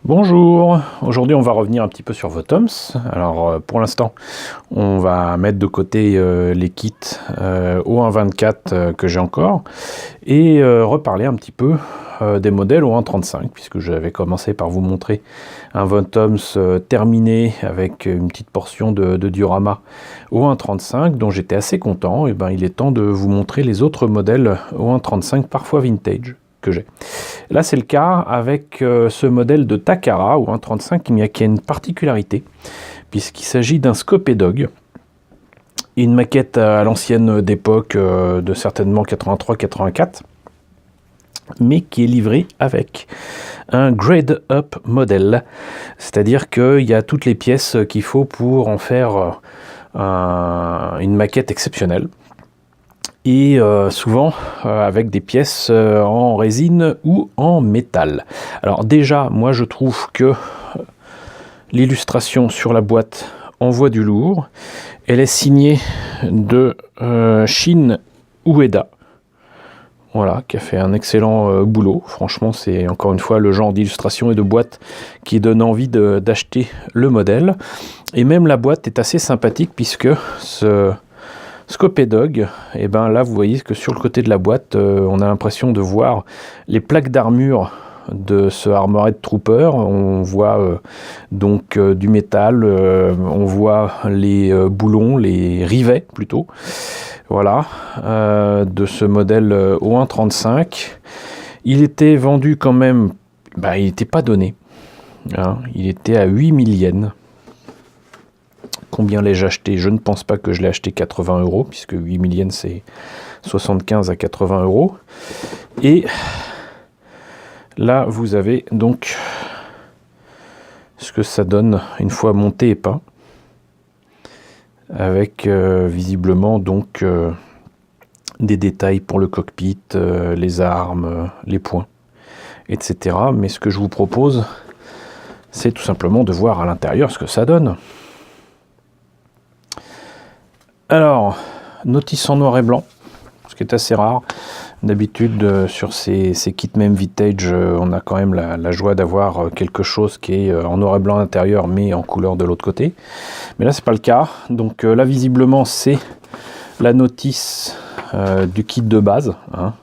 Bonjour, aujourd'hui on va revenir un petit peu sur vos toms. Alors pour l'instant on va mettre de côté les kits O124 que j'ai encore et reparler un petit peu des modèles O135 puisque j'avais commencé par vous montrer un Von Toms terminé avec une petite portion de diorama O135 dont j'étais assez content. Et ben il est temps de vous montrer les autres modèles O135 parfois vintage que j'ai. Là, c'est le cas avec ce modèle de Takara ou 1.35 qui a une particularité, puisqu'il s'agit d'un Scopedog, une maquette à l'ancienne d'époque de certainement 83-84, mais qui est livrée avec un grade up modèle, c'est-à-dire qu'il y a toutes les pièces qu'il faut pour en faire une maquette exceptionnelle. Et souvent avec des pièces en résine ou en métal. Alors déjà, moi je trouve que l'illustration sur la boîte envoie du lourd. Elle est signée de Shin Ueda, voilà, qui a fait un excellent boulot. Franchement, c'est encore une fois le genre d'illustration et de boîte qui donne envie d'acheter le modèle. Et même la boîte est assez sympathique puisque ce Scopedog, et ben là vous voyez que sur le côté de la boîte, on a l'impression de voir les plaques d'armure de ce Armored Trooper. On voit donc du métal, on voit les boulons, les rivets plutôt, voilà, de ce modèle O135. Il était vendu quand même, il n'était pas donné, hein, il était à 8000 yens. Combien l'ai-je acheté? Je ne pense pas que je l'ai acheté 80 €, puisque 8000 yens c'est 75 à 80 €. Et là, vous avez donc ce que ça donne une fois monté et peint, avec visiblement donc des détails pour le cockpit, les armes, les points, etc. Mais ce que je vous propose, c'est tout simplement de voir à l'intérieur ce que ça donne. Alors, notice en noir et blanc, ce qui est assez rare. D'habitude, sur ces kits même vintage, on a quand même la joie d'avoir quelque chose qui est en noir et blanc à l'intérieur, mais en couleur de l'autre côté. Mais là, c'est pas le cas. Donc là, visiblement, c'est la notice du kit de base, hein.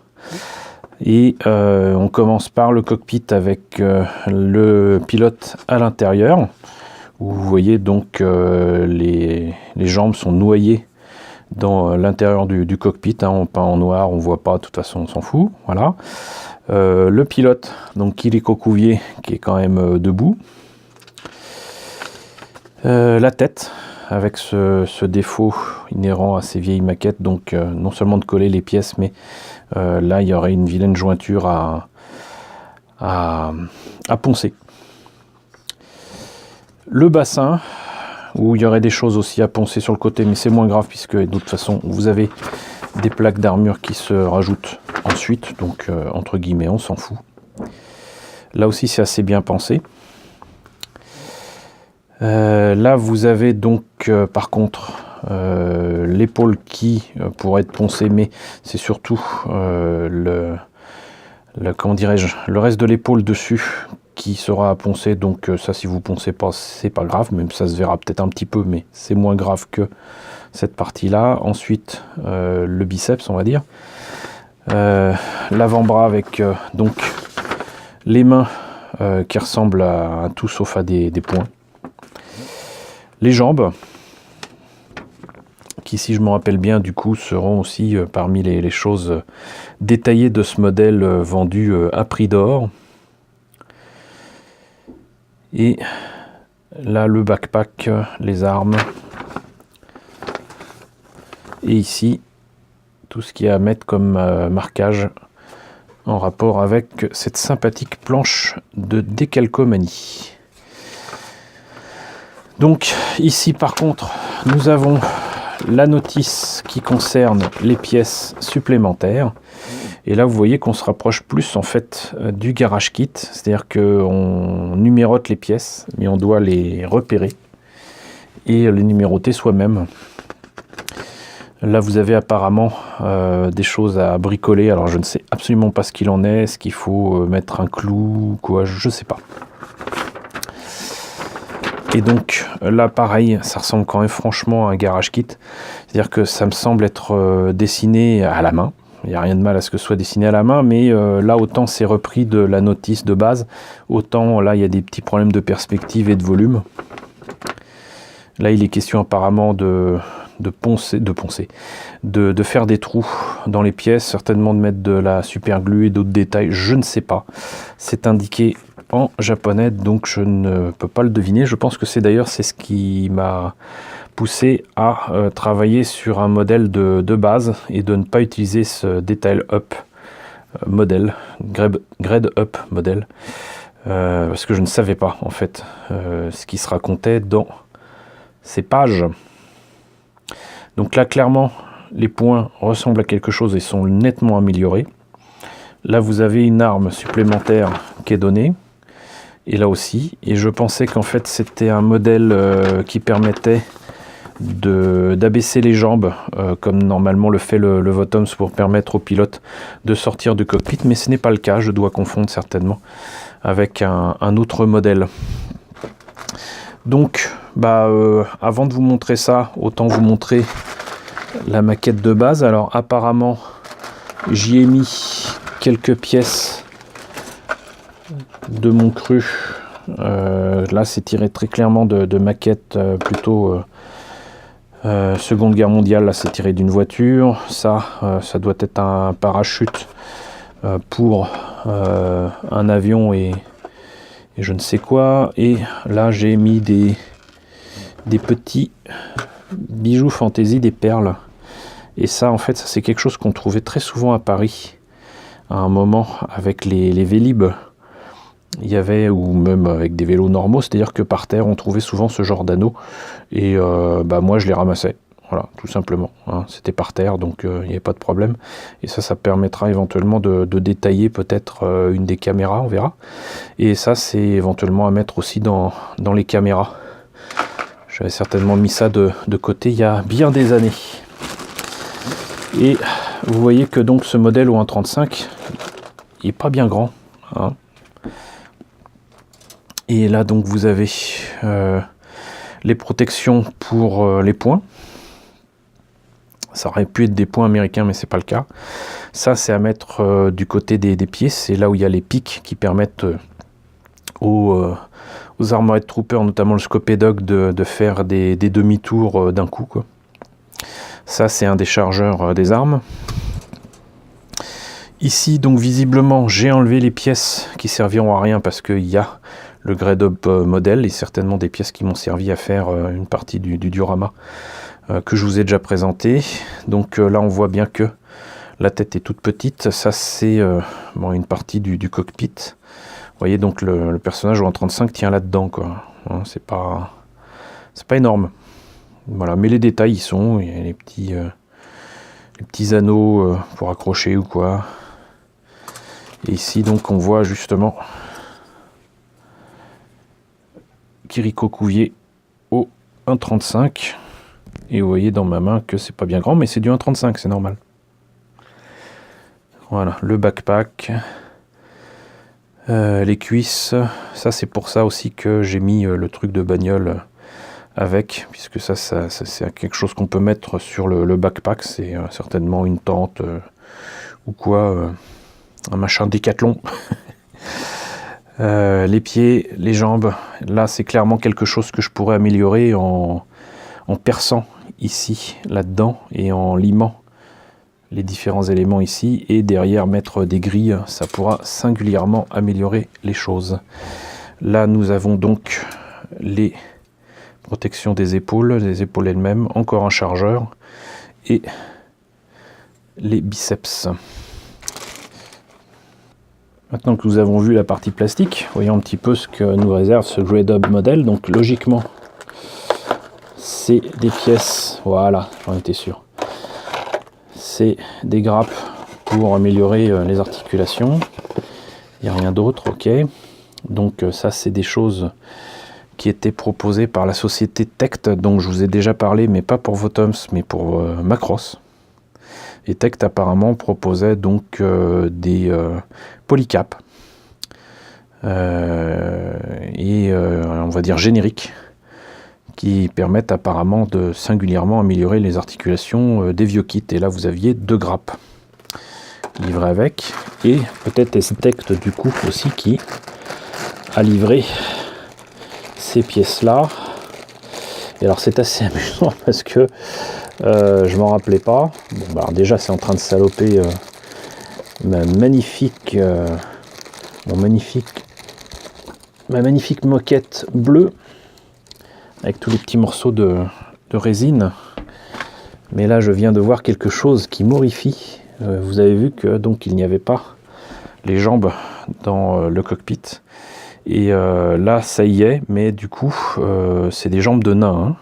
Et on commence par le cockpit avec le pilote à l'intérieur, où vous voyez donc les jambes sont noyées dans l'intérieur du cockpit, hein, on peint en noir, on voit pas, de toute façon on s'en fout, voilà. Le pilote, donc Illico Cuvier, qui est quand même debout. La tête, avec ce défaut inhérent à ces vieilles maquettes, donc non seulement de coller les pièces, mais là il y aurait une vilaine jointure à poncer. Le bassin, où il y aurait des choses aussi à poncer sur le côté, mais c'est moins grave puisque de toute façon vous avez des plaques d'armure qui se rajoutent ensuite, donc entre guillemets on s'en fout. Là aussi c'est assez bien pensé. Là vous avez donc par contre l'épaule qui pourrait être poncée, mais c'est surtout comment dirais-je, le reste de l'épaule dessus qui sera à poncer, donc ça si vous poncez pas c'est pas grave, même ça se verra peut-être un petit peu, mais c'est moins grave que cette partie là. Ensuite le biceps, on va dire, l'avant-bras avec donc les mains qui ressemblent à tout sauf à des poings, les jambes qui, si je me rappelle bien, du coup seront aussi parmi les choses détaillées de ce modèle vendu à prix d'or. Et là, le backpack, les armes. Et ici, tout ce qu'il y a à mettre comme marquage en rapport avec cette sympathique planche de décalcomanie. Donc ici, par contre, nous avons la notice qui concerne les pièces supplémentaires. Et là, vous voyez qu'on se rapproche plus en fait du garage kit, c'est-à-dire qu'on numérote les pièces, mais on doit les repérer et les numéroter soi-même. Là, vous avez apparemment des choses à bricoler. Alors, je ne sais absolument pas ce qu'il en est. Est-ce qu'il faut mettre un clou, quoi, je ne sais pas. Et donc là pareil, ça ressemble quand même franchement à un garage kit. C'est-à-dire que ça me semble être dessiné à la main. Il n'y a rien de mal à ce que ce soit dessiné à la main, mais là autant c'est repris de la notice de base, autant là il y a des petits problèmes de perspective et de volume. Là il est question apparemment de faire des trous dans les pièces, certainement de mettre de la super glue et d'autres détails, je ne sais pas. C'est indiqué en japonais, donc je ne peux pas le deviner. Je pense que c'est d'ailleurs ce qui m'a poussé à travailler sur un modèle de base et de ne pas utiliser ce Detail Up modèle, Grade Up modèle, parce que je ne savais pas en fait ce qui se racontait dans ces pages. Donc là clairement les points ressemblent à quelque chose et sont nettement améliorés. Là vous avez une arme supplémentaire qui est donnée, et là aussi, et je pensais qu'en fait c'était un modèle qui permettait d'abaisser les jambes comme normalement le fait le Votoms pour permettre au pilote de sortir du cockpit, mais ce n'est pas le cas, je dois confondre certainement avec un autre modèle. Donc avant de vous montrer ça, autant vous montrer la maquette de base. Alors apparemment j'y ai mis quelques pièces de mon cru. Là c'est tiré très clairement de maquettes plutôt Seconde Guerre mondiale. Là c'est tiré d'une voiture. Ça doit être un parachute pour un avion et je ne sais quoi. Et là j'ai mis des petits bijoux fantaisie, des perles. Et ça en fait c'est quelque chose qu'on trouvait très souvent à Paris à un moment avec les Vélib. Il y avait, ou même avec des vélos normaux, c'est-à-dire que par terre on trouvait souvent ce genre d'anneaux et moi je les ramassais, voilà, tout simplement, hein. C'était par terre, donc il n'y avait pas de problème, et ça permettra éventuellement de détailler peut-être une des caméras, on verra, et ça c'est éventuellement à mettre aussi dans les caméras. J'avais certainement mis ça de côté il y a bien des années. Et vous voyez que donc ce modèle au 1.35 il n'est pas bien grand, hein. Et là donc vous avez les protections pour les points. Ça aurait pu être des points américains mais c'est pas le cas. Ça c'est à mettre du côté des pieds, c'est là où il y a les pics qui permettent aux Armored Troopers, notamment le Scopé Dog, de faire des demi-tours d'un coup, quoi. Ça c'est un des chargeurs des armes. Ici donc visiblement j'ai enlevé les pièces qui serviront à rien parce qu'il y a le Grade Up modèle et certainement des pièces qui m'ont servi à faire une partie du diorama que je vous ai déjà présenté. Donc là on voit bien que la tête est toute petite. Ça c'est une partie du cockpit. Vous voyez donc le personnage au 1.35 tient là-dedans, quoi. Hein, c'est pas énorme. Voilà, mais les détails y sont. Il y a les petits anneaux pour accrocher ou quoi. Et ici donc on voit justement Kiriko Cuvier au 1.35 et vous voyez dans ma main que c'est pas bien grand mais c'est du 1.35, c'est normal. Voilà, le backpack, les cuisses, ça c'est pour ça aussi que j'ai mis le truc de bagnole avec, puisque ça c'est quelque chose qu'on peut mettre sur le backpack, c'est certainement une tente ou quoi, un machin Décathlon. Les pieds, les jambes, là c'est clairement quelque chose que je pourrais améliorer en perçant ici, là-dedans, et en limant les différents éléments ici, et derrière mettre des grilles, ça pourra singulièrement améliorer les choses. Là nous avons donc les protections des épaules elles-mêmes, encore un chargeur, et les biceps. Maintenant que nous avons vu la partie plastique, voyons un petit peu ce que nous réserve ce Grade Up modèle. Donc logiquement, c'est des pièces, voilà, j'en étais sûr. C'est des grappes pour améliorer les articulations. Il n'y a rien d'autre, ok. Donc ça, c'est des choses qui étaient proposées par la société Techt, dont je vous ai déjà parlé, mais pas pour Votoms, mais pour Macross. Et Techt apparemment proposait donc des polycaps on va dire génériques qui permettent apparemment de singulièrement améliorer les articulations des vieux kits. Et là, vous aviez 2 grappes livrées avec, et peut-être Estect du coup aussi qui a livré ces pièces-là. Et alors c'est assez amusant parce que je m'en rappelais pas. Bon, bah, alors déjà, c'est en train de saloper ma magnifique moquette bleue avec tous les petits morceaux de résine. Mais là, je viens de voir quelque chose qui m'horrifie. Vous avez vu que donc il n'y avait pas les jambes dans le cockpit. Et là, ça y est, mais du coup, c'est des jambes de nain. Hein.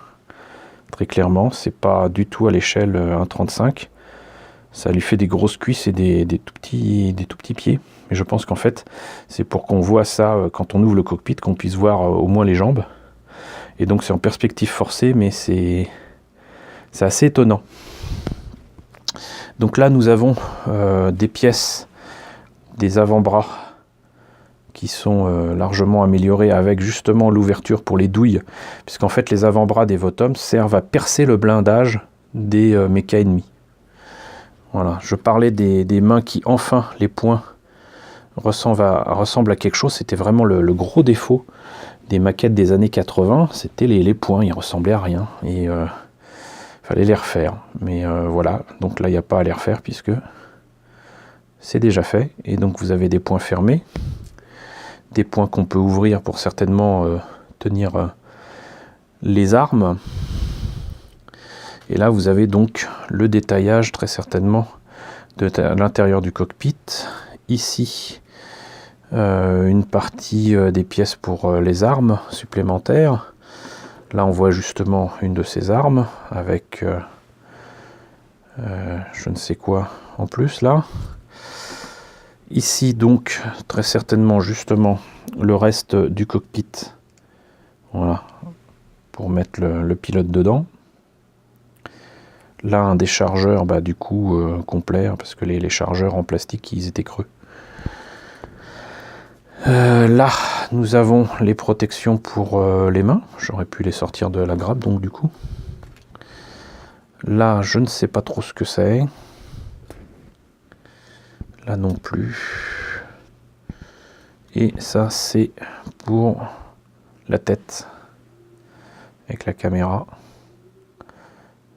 Très clairement, c'est pas du tout à l'échelle 1,35. Ça lui fait des grosses cuisses et des tout petits pieds. Mais je pense qu'en fait, c'est pour qu'on voit ça quand on ouvre le cockpit, qu'on puisse voir au moins les jambes. Et donc c'est en perspective forcée, mais c'est assez étonnant. Donc là, nous avons des pièces, des avant-bras qui sont largement améliorés avec justement l'ouverture pour les douilles, puisqu'en fait les avant-bras des Votoms servent à percer le blindage des mechas ennemis. Voilà, je parlais des mains qui, enfin, les poings ressemblent à quelque chose. C'était vraiment le gros défaut des maquettes des années 80, c'était les poings, ils ressemblaient à rien, et fallait les refaire. Mais voilà, donc là il n'y a pas à les refaire puisque c'est déjà fait, et donc vous avez des poings fermés, des poings qu'on peut ouvrir pour certainement tenir les armes. Et là, vous avez donc le détaillage très certainement de l'intérieur du cockpit. Ici, une partie des pièces pour les armes supplémentaires. Là, on voit justement une de ces armes avec je ne sais quoi en plus là. Ici, donc, très certainement justement le reste du cockpit. Voilà, pour mettre le pilote dedans. Là, un déchargeur, bah, du coup, complet, hein, parce que les chargeurs en plastique, ils étaient creux. Là, nous avons les protections pour les mains. J'aurais pu les sortir de la grappe, donc du coup. Là, je ne sais pas trop ce que c'est. Là non plus. Et ça, c'est pour la tête, avec la caméra.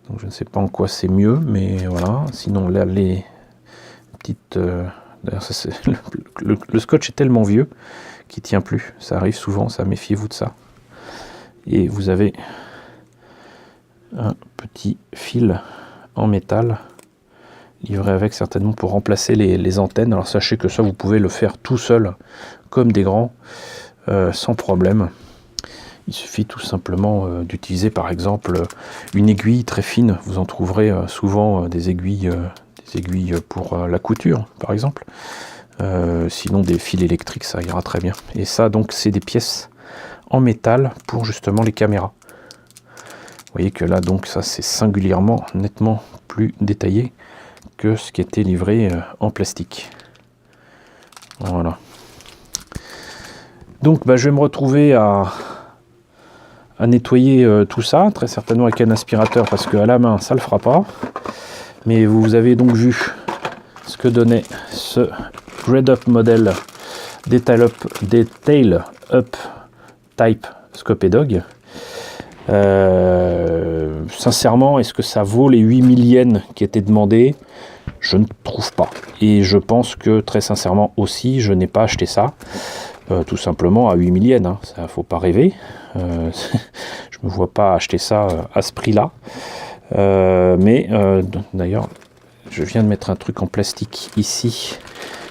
Donc je ne sais pas en quoi c'est mieux, mais voilà. Sinon là, les petites... D'ailleurs, le scotch est tellement vieux qu'il ne tient plus. Ça arrive souvent, ça, méfiez-vous de ça. Et vous avez un petit fil en métal livré avec, certainement pour remplacer les antennes. Alors sachez que ça, vous pouvez le faire tout seul, comme des grands, sans problème. Il suffit tout simplement d'utiliser par exemple une aiguille très fine. Vous en trouverez souvent des aiguilles pour la couture par exemple. Sinon des fils électriques, ça ira très bien. Et ça donc c'est des pièces en métal pour justement les caméras. Vous voyez que là donc ça c'est singulièrement nettement plus détaillé que ce qui était livré en plastique. Voilà. Donc bah, je vais me retrouver à nettoyer tout ça, très certainement avec un aspirateur, parce qu'à la main, ça ne le fera pas. Mais vous avez donc vu ce que donnait ce Grade Up Model Detail Up Type Scopé Dog. Sincèrement, est-ce que ça vaut les 8000 yens qui étaient demandés? Je ne trouve pas. Et je pense que très sincèrement aussi, je n'ai pas acheté ça. Tout simplement à 8000 yens, hein. Ça faut pas rêver. Je me vois pas acheter ça à ce prix-là. Mais d'ailleurs, je viens de mettre un truc en plastique ici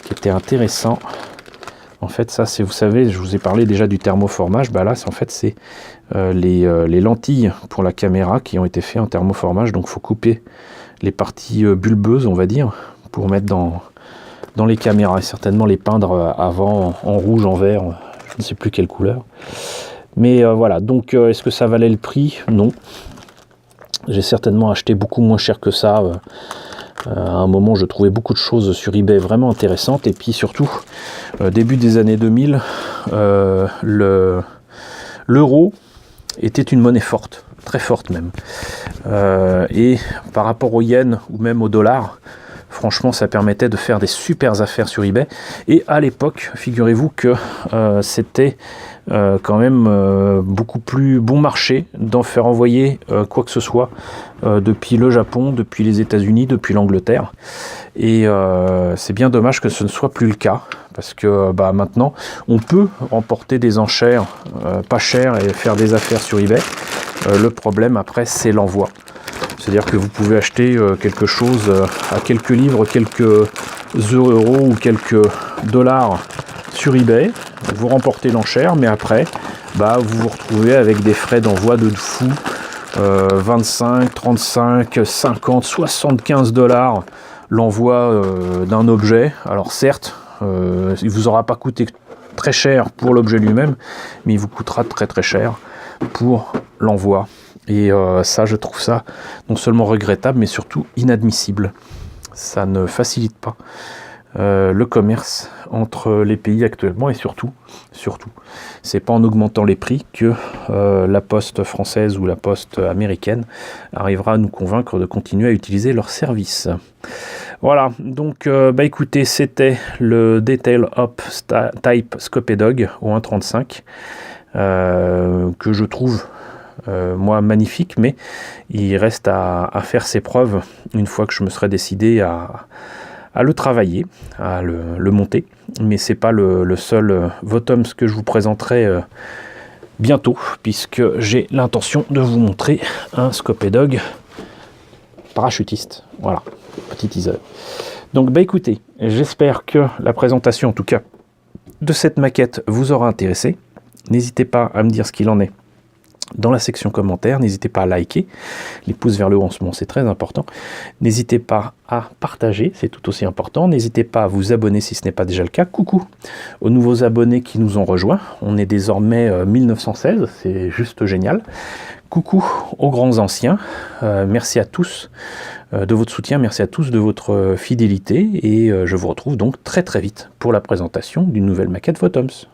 qui était intéressant. En fait, ça, c'est, vous savez, je vous ai parlé déjà du thermoformage. Bah là, en fait, c'est les lentilles pour la caméra qui ont été faites en thermoformage. Donc, il faut couper les parties bulbeuses, on va dire, pour mettre dans les caméras et certainement les peindre avant en rouge, en vert, je ne sais plus quelle couleur. Mais voilà, donc est-ce que ça valait le prix? Non. J'ai certainement acheté beaucoup moins cher que ça. À un moment, je trouvais beaucoup de choses sur eBay vraiment intéressantes. Et puis surtout, début des années 2000, l'euro était une monnaie forte, très forte même. Et par rapport au yen ou même au dollar, franchement, ça permettait de faire des super affaires sur eBay. Et à l'époque, figurez-vous que c'était quand même beaucoup plus bon marché d'en faire envoyer quoi que ce soit depuis le Japon, depuis les États-Unis, depuis l'Angleterre. Et c'est bien dommage que ce ne soit plus le cas, parce que maintenant, on peut remporter des enchères pas chères et faire des affaires sur eBay. Le problème après, c'est l'envoi. C'est-à-dire que vous pouvez acheter quelque chose à quelques livres, quelques euros ou quelques dollars sur eBay, vous remportez l'enchère, mais après, vous vous retrouvez avec des frais d'envoi de fou, 25, 35, 50, 75 dollars l'envoi d'un objet. Alors certes, il ne vous aura pas coûté très cher pour l'objet lui-même, mais il vous coûtera très très cher pour l'envoi. Et ça, je trouve ça non seulement regrettable, mais surtout inadmissible. Ça ne facilite pas le commerce entre les pays actuellement, et surtout, c'est pas en augmentant les prix que la poste française ou la poste américaine arrivera à nous convaincre de continuer à utiliser leurs services. Voilà, donc écoutez, c'était le Detail Up Type Scopedog au 1.35 que je trouve moi magnifique, mais il reste à faire ses preuves une fois que je me serai décidé à le travailler, à le monter. Mais c'est pas le seul Votoms que je vous présenterai bientôt, puisque j'ai l'intention de vous montrer un Scopedog parachutiste. Voilà, petit teaser. Donc écoutez, j'espère que la présentation en tout cas de cette maquette vous aura intéressé. N'hésitez pas à me dire ce qu'il en est dans la section commentaires, n'hésitez pas à liker, les pouces vers le haut en ce moment c'est très important, n'hésitez pas à partager, c'est tout aussi important, n'hésitez pas à vous abonner si ce n'est pas déjà le cas. Coucou aux nouveaux abonnés qui nous ont rejoints, on est désormais 1916, c'est juste génial. Coucou aux grands anciens, merci à tous de votre soutien, merci à tous de votre fidélité, et je vous retrouve donc très très vite pour la présentation d'une nouvelle maquette Votoms.